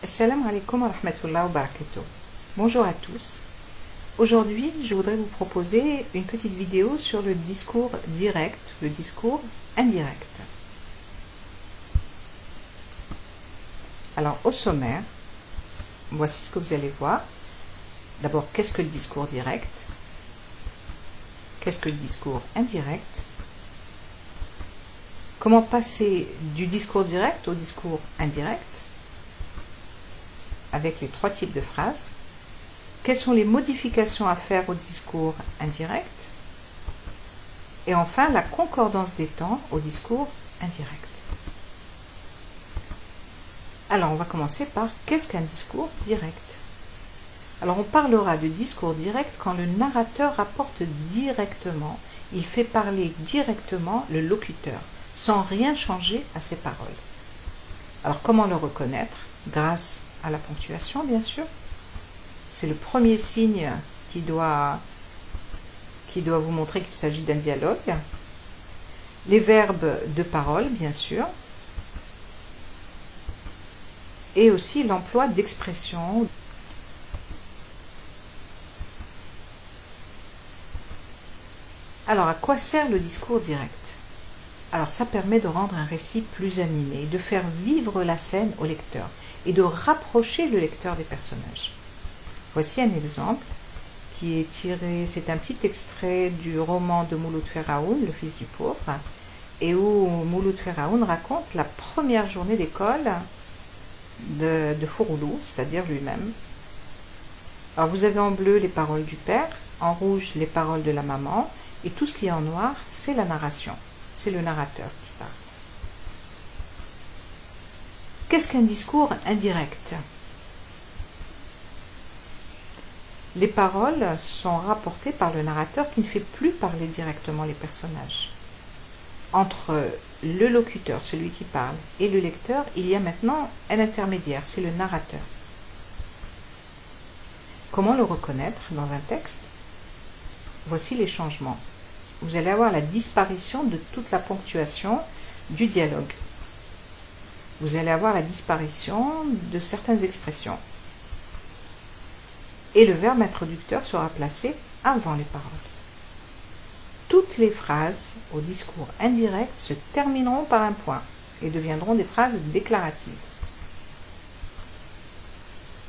Assalamu alaikum wa rahmatullahi wa barakatuh. Bonjour à tous. Aujourd'hui, je voudrais vous proposer une petite vidéo sur le discours direct, le discours indirect. Alors, au sommaire, voici ce que vous allez voir. D'abord, qu'est-ce que le discours direct? Qu'est-ce que le discours indirect? Comment passer du discours direct au discours indirect avec les trois types de phrases? Quelles sont les modifications à faire au discours indirect? Et enfin, la concordance des temps au discours indirect. Alors, on va commencer par qu'est-ce qu'un discours direct? Alors, on parlera de discours direct quand le narrateur rapporte directement, il fait parler directement le locuteur, sans rien changer à ses paroles. Alors, comment le reconnaître? Grâce à la ponctuation, bien sûr. C'est le premier signe qui doit vous montrer qu'il s'agit d'un dialogue. Les verbes de parole, bien sûr. Et aussi l'emploi d'expressions. Alors, à quoi sert le discours direct? Alors, ça permet de rendre un récit plus animé, de faire vivre la scène au lecteur et de rapprocher le lecteur des personnages. Voici un exemple qui est tiré, c'est un petit extrait du roman de Mouloud Feraoun, Le fils du pauvre, et où Mouloud Feraoun raconte la première journée d'école de Fouroulou, c'est-à-dire lui-même. Alors, vous avez en bleu les paroles du père, en rouge les paroles de la maman, et tout ce qui est en noir, c'est la narration, c'est le narrateur qui parle. Qu'est-ce qu'un discours indirect? Les paroles sont rapportées par le narrateur qui ne fait plus parler directement les personnages. Entre le locuteur, celui qui parle, et le lecteur, il y a maintenant un intermédiaire, c'est le narrateur. Comment le reconnaître dans un texte? Voici les changements. Vous allez avoir la disparition de toute la ponctuation du dialogue. Vous allez avoir la disparition de certaines expressions. Et le verbe introducteur sera placé avant les paroles. Toutes les phrases au discours indirect se termineront par un point et deviendront des phrases déclaratives.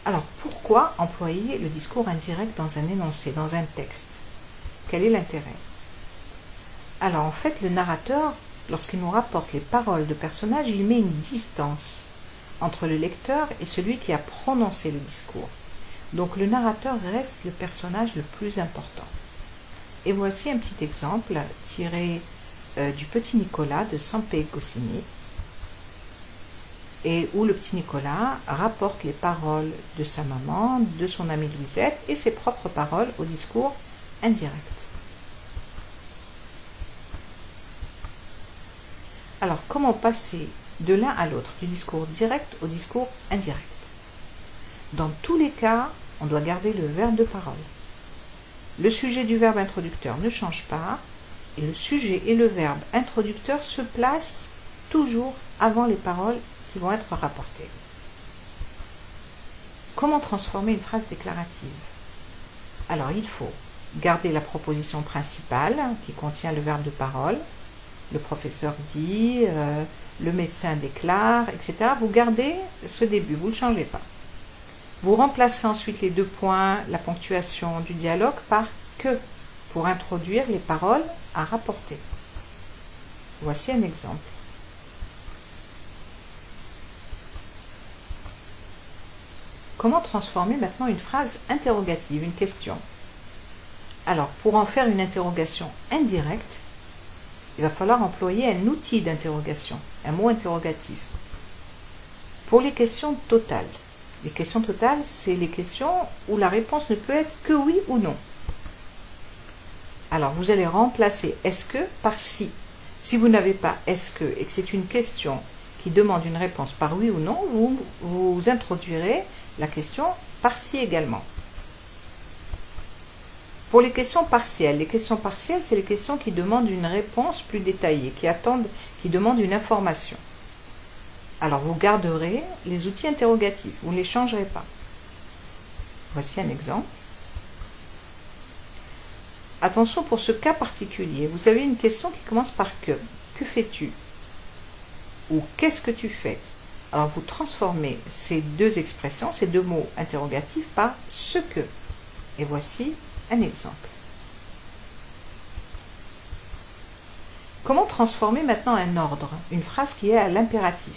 Alors, pourquoi employer le discours indirect dans un énoncé, dans un texte? Quel est l'intérêt? Alors, en fait, le narrateur, lorsqu'il nous rapporte les paroles de personnages, il met une distance entre le lecteur et celui qui a prononcé le discours. Donc, le narrateur reste le personnage le plus important. Et voici un petit exemple tiré du Petit Nicolas de Sampé Goscinny, et où le petit Nicolas rapporte les paroles de sa maman, de son amie Louisette, et ses propres paroles au discours indirect. Alors, comment passer de l'un à l'autre, du discours direct au discours indirect? Dans tous les cas, on doit garder le verbe de parole. Le sujet du verbe introducteur ne change pas, et le sujet et le verbe introducteur se placent toujours avant les paroles qui vont être rapportées. Comment transformer une phrase déclarative? Alors, il faut garder la proposition principale qui contient le verbe de parole. Le professeur dit, le médecin déclare, etc. Vous gardez ce début, vous ne le changez pas. Vous remplacerez ensuite les deux points, la ponctuation du dialogue, par que, pour introduire les paroles à rapporter. Voici un exemple. Comment transformer maintenant une phrase interrogative, une question? Alors, pour en faire une interrogation indirecte, il va falloir employer un outil d'interrogation, un mot interrogatif. Pour les questions totales, les questions totales, c'est les questions où la réponse ne peut être que oui ou non. Alors, vous allez remplacer est-ce que par si. Si vous n'avez pas est-ce que et que c'est une question qui demande une réponse par oui ou non, vous introduirez la question par si également. Pour les questions partielles, c'est les questions qui demandent une réponse plus détaillée, qui demandent une information. Alors vous garderez les outils interrogatifs, vous ne les changerez pas. Voici un exemple. Attention pour ce cas particulier, vous avez une question qui commence par que. Que fais-tu? Ou qu'est-ce que tu fais? Alors vous transformez ces deux expressions, ces deux mots interrogatifs par ce que. Et voici un exemple. Comment transformer maintenant un ordre, une phrase qui est à l'impératif?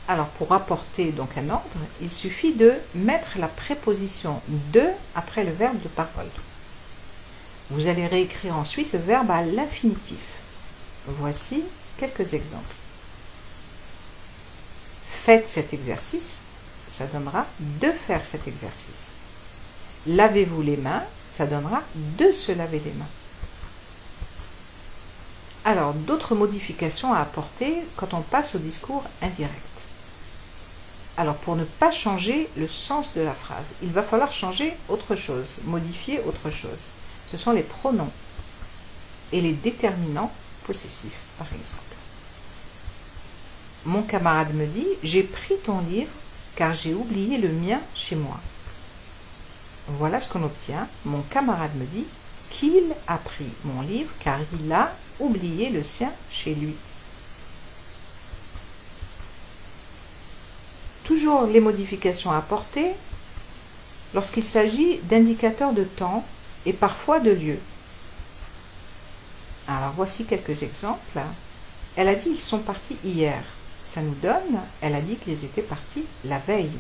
Alors pour apporter donc un ordre, il suffit de mettre la préposition de après le verbe de parole. Vous allez réécrire ensuite le verbe à l'infinitif. Voici quelques exemples. Faites cet exercice, ça donnera de faire cet exercice. Lavez-vous les mains, ça donnera de se laver les mains. Alors, d'autres modifications à apporter quand on passe au discours indirect. Alors, pour ne pas changer le sens de la phrase, il va falloir changer autre chose, modifier autre chose. Ce sont les pronoms et les déterminants possessifs, par exemple. Mon camarade me dit « J'ai pris ton livre car j'ai oublié le mien chez moi ». Voilà ce qu'on obtient. Mon camarade me dit qu'il a pris mon livre car il a oublié le sien chez lui. Toujours les modifications à apporter lorsqu'il s'agit d'indicateurs de temps et parfois de lieu. Alors voici quelques exemples. Elle a dit ils sont partis hier. Ça nous donne, elle a dit qu'ils étaient partis la veille.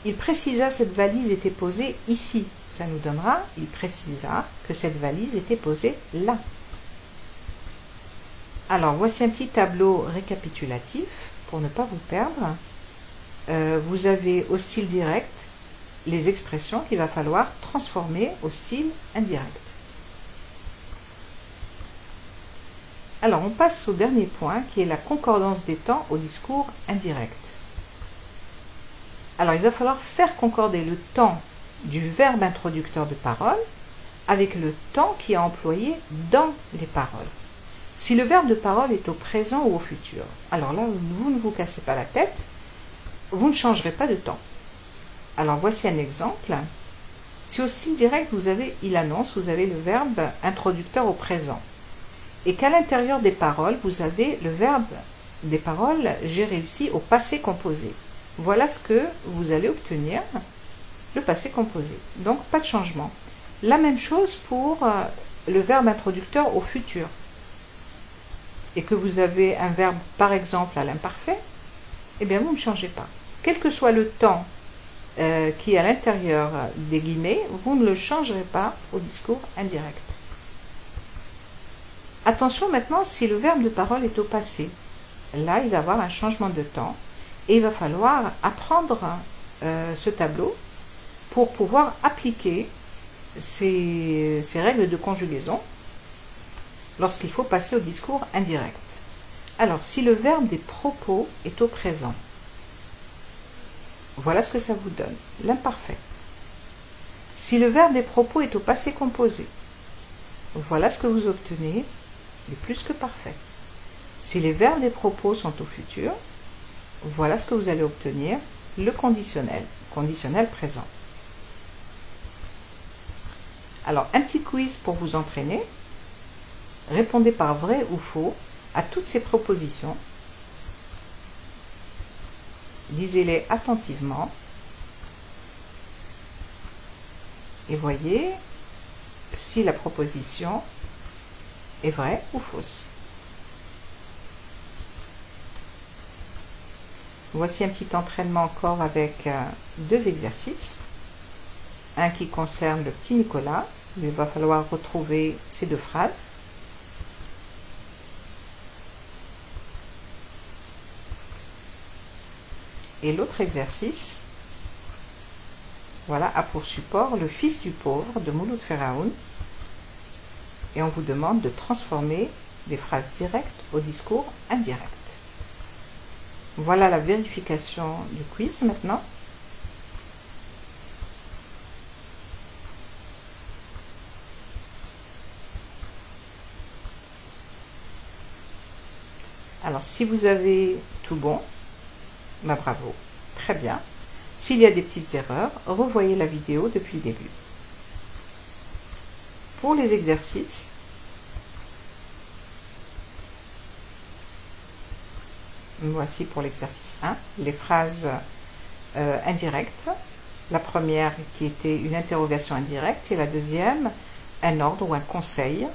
Il précisa cette valise était posée ici. Ça nous donnera, il précisa que cette valise était posée là. Alors voici un petit tableau récapitulatif pour ne pas vous perdre. Vous avez au style direct les expressions qu'il va falloir transformer au style indirect. Alors on passe au dernier point qui est la concordance des temps au discours indirect. Alors il va falloir faire concorder le temps du verbe introducteur de parole avec le temps qui est employé dans les paroles. Si le verbe de parole est au présent ou au futur, alors là vous ne vous cassez pas la tête, vous ne changerez pas de temps. Alors voici un exemple. Si au style direct vous avez il annonce, vous avez le verbe introducteur au présent. Et qu'à l'intérieur des paroles, vous avez le verbe des paroles j'ai réussi au passé composé. Voilà ce que vous allez obtenir, le passé composé. Donc pas de changement. La même chose pour le verbe introducteur au futur. Et que vous avez un verbe par exemple à l'imparfait, eh bien vous ne changez pas. Quel que soit le temps qui est à l'intérieur des guillemets, vous ne le changerez pas au discours indirect. Attention maintenant si le verbe de parole est au passé. Là, il va y avoir un changement de temps et il va falloir apprendre ce tableau pour pouvoir appliquer ces règles de conjugaison lorsqu'il faut passer au discours indirect. Alors, si le verbe des propos est au présent, voilà ce que ça vous donne, l'imparfait. Si le verbe des propos est au passé composé, voilà ce que vous obtenez, il est plus que parfait. Si les verbes des propos sont au futur, voilà ce que vous allez obtenir, le conditionnel, conditionnel présent. Alors, un petit quiz pour vous entraîner. Répondez par vrai ou faux à toutes ces propositions. Lisez-les attentivement. Et voyez si la proposition est vraie ou fausse. Voici un petit entraînement encore avec deux exercices. Un qui concerne le petit Nicolas. Il va falloir retrouver ces deux phrases. Et l'autre exercice, voilà, a pour support le fils du pauvre de Mouloud Feraoun. Et on vous demande de transformer des phrases directes au discours indirect. Voilà la vérification du quiz maintenant. Alors, si vous avez tout bon, bah bravo, très bien. S'il y a des petites erreurs, revoyez la vidéo depuis le début. Pour les exercices, voici pour l'exercice 1, les phrases indirectes. La première qui était une interrogation indirecte et la deuxième, un ordre ou un conseil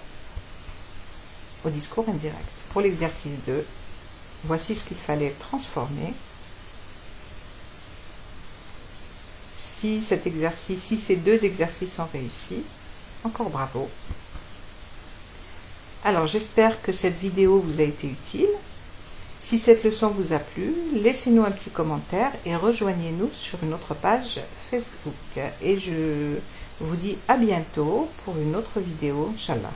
au discours indirect. Pour l'exercice 2, voici ce qu'il fallait transformer. Si ces deux exercices sont réussis, encore bravo. Alors j'espère que cette vidéo vous a été utile. Si cette leçon vous a plu, laissez-nous un petit commentaire et rejoignez-nous sur une autre page Facebook. Et je vous dis à bientôt pour une autre vidéo, Inch'Allah.